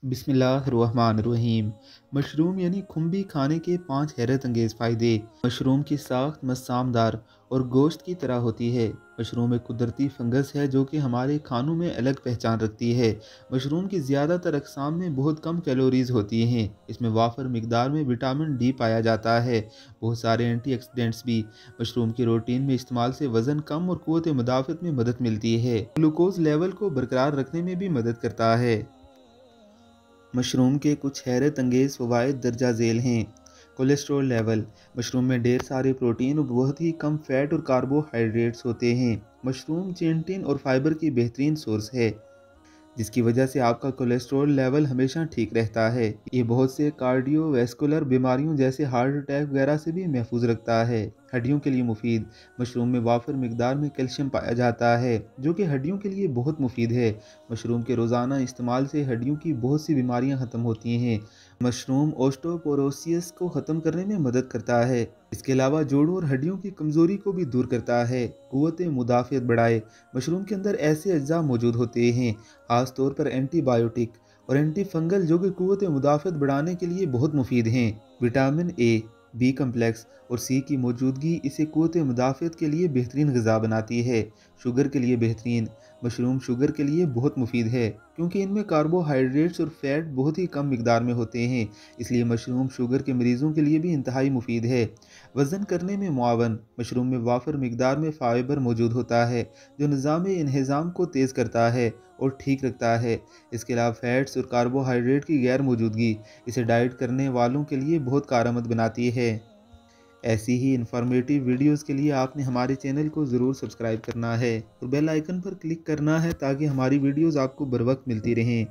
बिस्मिल्लाहिर्रहमानिर्रहीम। मशरूम यानी खुम्बी खाने के 5 हैरत अंगेज़ फ़ायदे। मशरूम की साख्त मसामदार और गोश्त की तरह होती है। मशरूम एक कुदरती फंगस है जो कि हमारे खानों में अलग पहचान रखती है। मशरूम की ज़्यादातर अक़साम में बहुत कम कैलोरीज़ होती हैं। इसमें वाफ़र मिकदार में विटामिन डी पाया जाता है। बहुत सारे एंटीऑक्सीडेंट्स भी मशरूम की रूटीन में इस्तेमाल से वज़न कम और क़ुव्वत मुदाफ़त में मदद मिलती है। ग्लूकोज़ लेवल को बरकरार रखने में भी मदद करता है। मशरूम के कुछ हैरत अंगेज़ फ़वाइद दर्जा ज़ेल हैं। Cholesterol level. मशरूम में ढेर सारे प्रोटीन और बहुत ही कम फ़ैट और कार्बोहाइड्रेट्स होते हैं। मशरूम चेंटिन और फाइबर की बेहतरीन सोर्स है, जिसकी वजह से आपका कोलेस्ट्रॉल लेवल हमेशा ठीक रहता है। ये बहुत से कार्डियोवैस्कुलर बीमारियों जैसे हार्ट अटैक वगैरह से भी महफूज रखता है। हड्डियों के लिए मुफीद। मशरूम में वाफर मिकदार में कैल्शियम पाया जाता है, जो कि हड्डियों के लिए बहुत मुफीद है। मशरूम के रोज़ाना इस्तेमाल से हड्डियों की बहुत सी बीमारियां ख़त्म होती हैं। मशरूम ओस्टोपोरोसिस को ख़त्म करने में मदद करता है। इसके अलावा जोड़ों और हड्डियों की कमज़ोरी को भी दूर करता है। क़ुव्वत मुदाफ़ियत बढ़ाए। मशरूम के अंदर ऐसे अज्जा मौजूद होते हैं, ख़ास तौर पर एंटीबायोटिक और एंटी फंगल, जो कि क़ुव्वत मुदाफ़ियत बढ़ाने के लिए बहुत मुफीद हैं। विटामिन ए, बी कम्प्लेक्स और सी की मौजूदगी इसे क़ुव्वत मुदाफ़ियत के लिए बेहतरीन ग़िज़ा बनाती है। शुगर के लिए बेहतरीन। मशरूम शुगर के लिए बहुत मुफीद है, क्योंकि इनमें कार्बोहाइड्रेट्स और फ़ैट बहुत ही कम मिकदार में होते हैं। इसलिए मशरूम शुगर के मरीज़ों के लिए भी इंतहाई मुफीद है। वज़न करने में मुआवन। मशरूम में वाफ़र मिकदार में फ़ाइबर मौजूद होता है, जो निज़ाम इंहिज़ाम को तेज़ करता है और ठीक रखता है। इसके अलावा फ़ैट्स और कार्बोहाइड्रेट की गैर मौजूदगी इसे डाइट करने वालों के लिए बहुत कारआमद बनाती है। ऐसी ही इन्फॉर्मेटिव वीडियोस के लिए आपने हमारे चैनल को ज़रूर सब्सक्राइब करना है और बेल आइकन पर क्लिक करना है, ताकि हमारी वीडियोस आपको बर वक्त मिलती रहें।